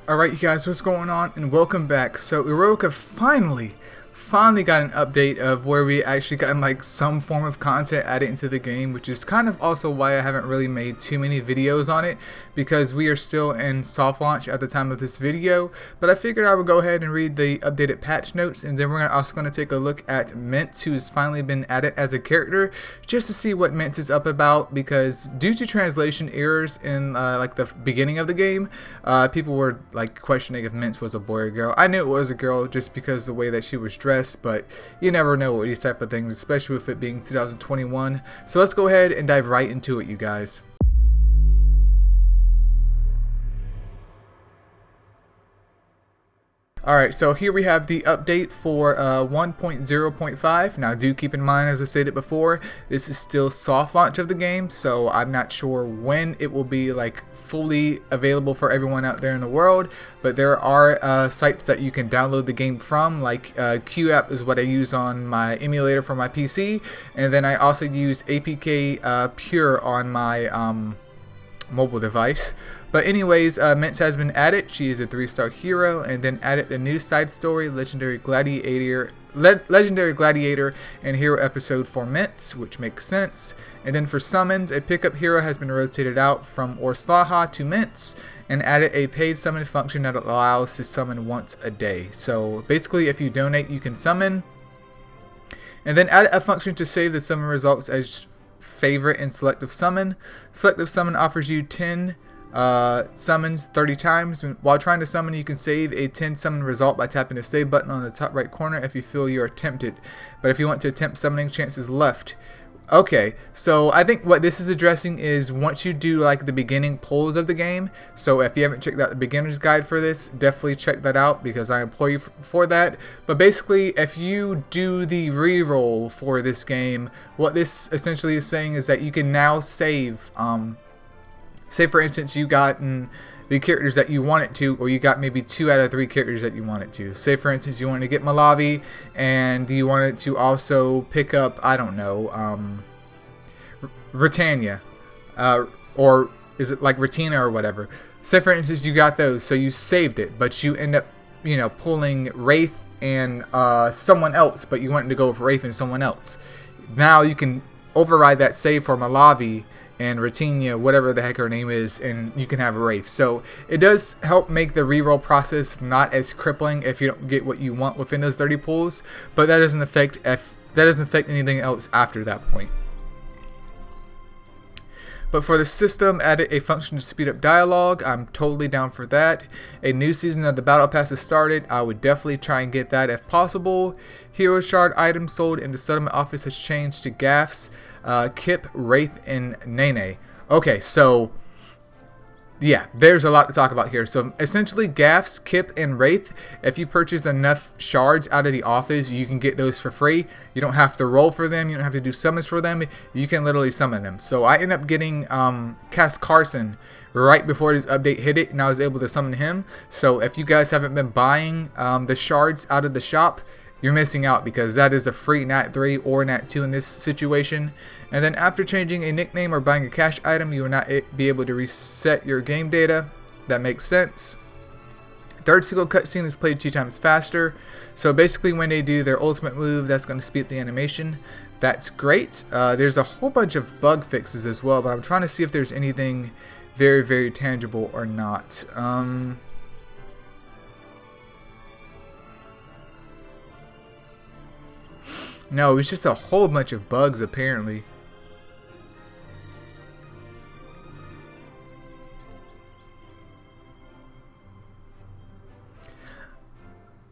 Alright you guys, what's going on? And welcome back. So Eroica finally got an update of where we actually got like some form of content added into the game, which is kind of also why I haven't really made too many videos on it, because we are still in soft launch at the time of this video. But I figured I would go ahead and read the updated patch notes, and then we're also going to take a look at Mintz, who's finally been added as a character, just to see what Mintz is up about, because due to translation errors in like the beginning of the game, people were like questioning if Mintz was a boy or girl. I knew it was a girl just because of the way that she was dressed, but you never know with these type of things, especially with it being 2021. So let's go ahead and dive right into it, you guys. Alright, so here we have the update for 1.0.5. Now do keep in mind, as I stated before, this is still soft launch of the game, so I'm not sure when it will be like fully available for everyone out there in the world, but there are sites that you can download the game from, like QApp is what I use on my emulator for my PC, and then I also use APK Pure on my mobile device. But anyways, Mintz has been added. She is a 3-star hero, and then added the new side story, Legendary Gladiator and Hero episode for Mintz, which makes sense. And then for summons, a pickup hero has been rotated out from Orslaha to Mintz, and added a paid summon function that allows to summon once a day. So basically, if you donate, you can summon. And then add a function to save the summon results as favorite and selective summon. Selective summon offers you 10 summons 30 times. While trying to summon, you can save a 10 summon result by tapping the save button on the top right corner if you feel you're tempted. But if you want to attempt summoning, chances left. Okay, so I think what this is addressing is once you do like the beginning pulls of the game. So if you haven't checked out the beginner's guide for this, definitely check that out, because I employ you for that. But basically, if you do the reroll for this game, what this essentially is saying is that you can now save. Say for instance you gotten the characters that you wanted to, or you got maybe 2 out of 3 characters that you wanted to. Say for instance you wanted to get Malavi, and you wanted to also pick up, I don't know, Britannia, or is it like Retina or whatever. Say for instance you got those, so you saved it, but you end up, you know, pulling Wraith and someone else, but you wanted to go with Wraith and someone else. Now you can override that save for Malavi and Retina, whatever the heck her name is, and you can have a Wraith. So it does help make the reroll process not as crippling if you don't get what you want within those 30 pulls, but that doesn't affect anything else after that point. But for the system, added a function to speed up dialogue. I'm totally down for that. A new season of the Battle Pass has started. I would definitely try and get that if possible. Hero Shard items sold in the settlement office has changed to Gaffs, Kip, Wraith, and Nene. Okay, so yeah, there's a lot to talk about here. So essentially, Gaffs, Kip, and Wraith, if you purchase enough shards out of the office, you can get those for free. You don't have to roll for them. You don't have to do summons for them. You can literally summon them. So I ended up getting Cass Carson right before this update hit it, and I was able to summon him. So if you guys haven't been buying the shards out of the shop, you're missing out, because that is a free Nat 3 or Nat 2 in this situation. And then after changing a nickname or buying a cash item, you will not be able to reset your game data. That makes sense. Third single cutscene is played 2 times faster. So basically when they do their ultimate move, that's going to speed up the animation. That's great. There's a whole bunch of bug fixes as well, but I'm trying to see if there's anything very, very tangible or not. No, it was just a whole bunch of bugs apparently.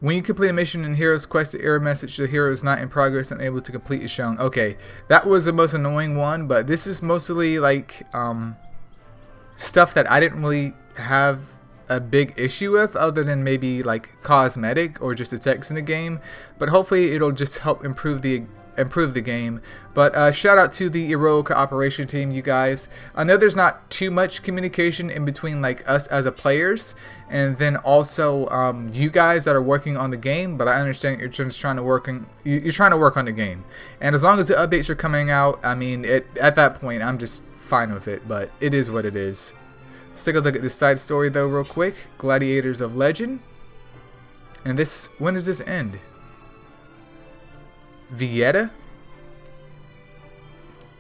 When you complete a mission in Hero's Quest, the error message the hero is not in progress and able to complete is shown. Okay, that was the most annoying one, but this is mostly like stuff that I didn't really have a big issue with, other than maybe like cosmetic or just the text in the game. But hopefully it'll just help improve the game. But shout out to the Eroica operation team, you guys. I know there's not too much communication in between like us as a players, and then also you guys that are working on the game, but I understand you're just trying to work on the game. And as long as the updates are coming out, I mean, at that point I'm just fine with it, but it is what it is. Let's take a look at this side story though real quick. Gladiators of Legend. And this, when does this end? Vieta?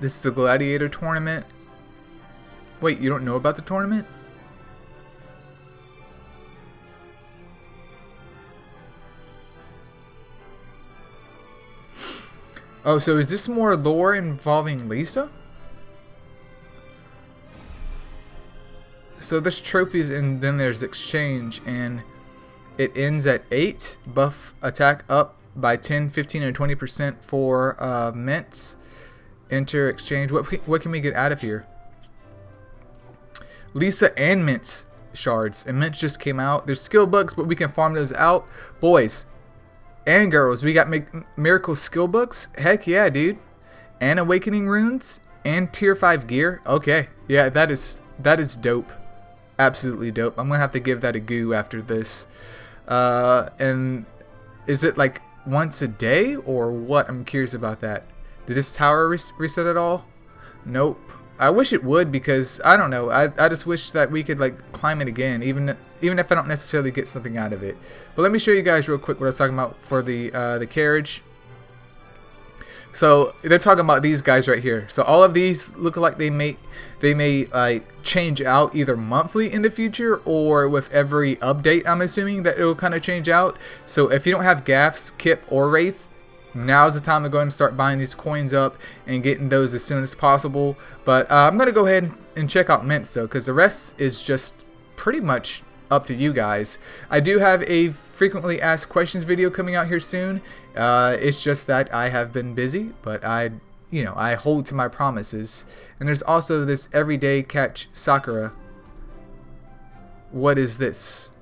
This is the Gladiator tournament. Wait, you don't know about the tournament? Oh, so is this more lore involving Lisa? So there's trophies and then there's exchange, and it ends at 8. Buff attack up by 10, 15, and 20% for Mintz. Enter exchange. What can we get out of here? Lisa and Mintz shards. And Mintz just came out. There's skill books, but we can farm those out. Boys and girls, we got miracle skill books. Heck yeah, dude. And awakening runes and tier 5 gear. Okay. Yeah, that is dope. Absolutely dope. I'm gonna have to give that a go after this. And is it like once a day or what? I'm curious about that. Did this tower reset at all? Nope. I wish it would, because I don't know. I just wish that we could like climb it again, even if I don't necessarily get something out of it. But let me show you guys real quick what I was talking about for the carriage. So they're talking about these guys right here. So all of these look like they may like change out either monthly in the future or with every update. I'm assuming that it will kind of change out. So if you don't have Gaffs, Kip, or Wraith, now's the time to go ahead and start buying these coins up and getting those as soon as possible. But I'm going to go ahead and check out Mintz though, because the rest is just pretty much up to you guys. I do have a frequently asked questions video coming out here soon. It's just that I have been busy, but I hold to my promises. And there's also this everyday catch Sakura. What is this?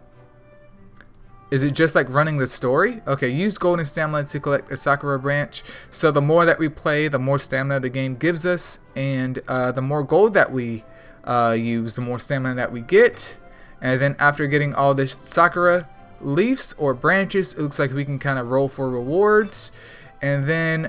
Is it just like running the story? Okay, use golden stamina to collect a Sakura branch. So the more that we play, the more stamina the game gives us, and the more gold that we use, the more stamina that we get. And then after getting all this Sakura leaves or branches, it looks like we can kind of roll for rewards. And then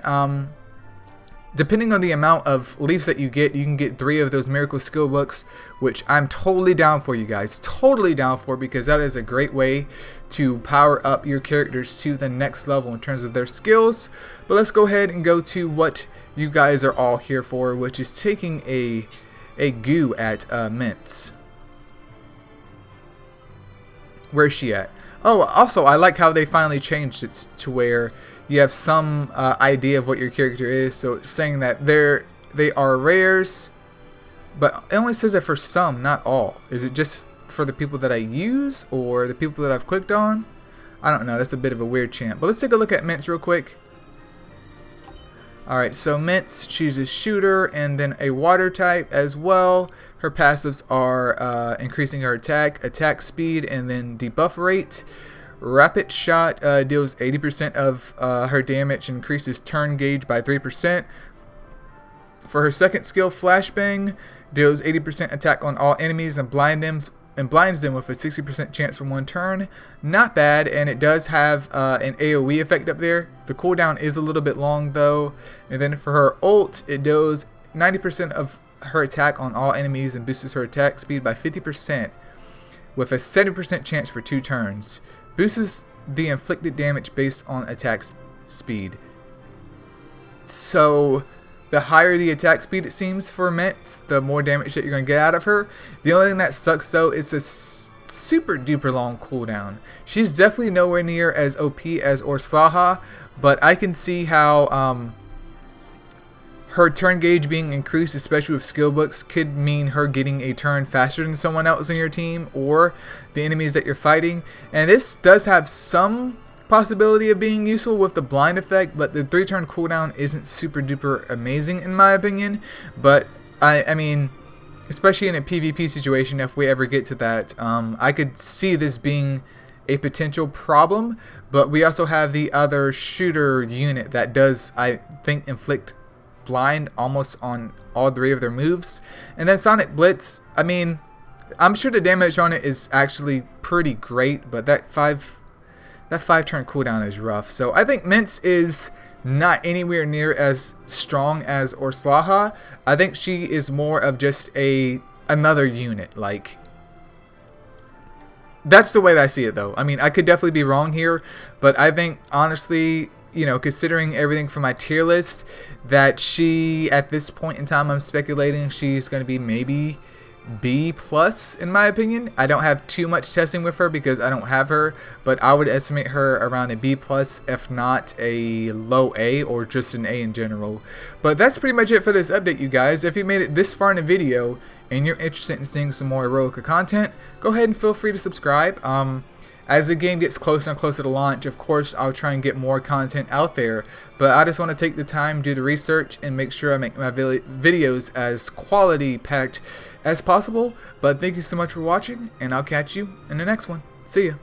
depending on the amount of leaves that you can get 3 of those miracle skill books, which I'm totally down for, you guys. Totally down for, because that is a great way to power up your characters to the next level in terms of their skills. But let's go ahead and go to what you guys are all here for, which is taking a goo at Mintz. Where's she at? Oh, also, I like how they finally changed it to where you have some idea of what your character is. So it's saying that they are rares, but it only says that for some, not all. Is it just for the people that I use or the people that I've clicked on? I don't know. That's a bit of a weird chant. But let's take a look at Mintz real quick. Alright, so Mintz, she's a shooter and then a water type as well. Her passives are increasing her attack speed, and then debuff rate. Rapid shot deals 80% of her damage, increases turn gauge by 3%. For her second skill, flashbang, deals 80% attack on all enemies and blinds them with a 60% chance for 1 turn. Not bad, and it does have an AoE effect up there. The cooldown is a little bit long though. And then for her ult, it does 90% of her attack on all enemies and boosts her attack speed by 50% with a 70% chance for 2 turns. Boosts the inflicted damage based on attack speed. So the higher the attack speed, it seems, for Mintz, the more damage that you're going to get out of her. The only thing that sucks though is a super duper long cooldown. She's definitely nowhere near as OP as Orslaha, but I can see how her turn gauge being increased, especially with skill books, could mean her getting a turn faster than someone else on your team or the enemies that you're fighting. And this does have some possibility of being useful with the blind effect, but the 3-turn cooldown isn't super duper amazing in my opinion. But I mean, especially in a PvP situation, if we ever get to that, I could see this being a potential problem. But we also have the other shooter unit that does, I think, inflict blind almost on all 3 of their moves. And then Sonic Blitz, I mean, I'm sure the damage on it is actually pretty great, but that 5-turn cooldown is rough. So I think Mintz is not anywhere near as strong as Orslaha. I think she is more of just another unit. Like, That's the way that I see it, though. I mean, I could definitely be wrong here, but I think, honestly, you know, considering everything from my tier list, that she, at this point in time, I'm speculating she's going to be maybe B plus, in my opinion. I don't have too much testing with her because I don't have her, but I would estimate her around a B plus, if not a low A, or just an A in general. But that's pretty much it for this update, you guys. If you made it this far in the video and you're interested in seeing some more Eroica content, go ahead and feel free to subscribe. As the game gets closer and closer to launch, of course, I'll try and get more content out there. But I just want to take the time, do the research, and make sure I make my videos as quality packed as possible. But thank you so much for watching, and I'll catch you in the next one. See ya.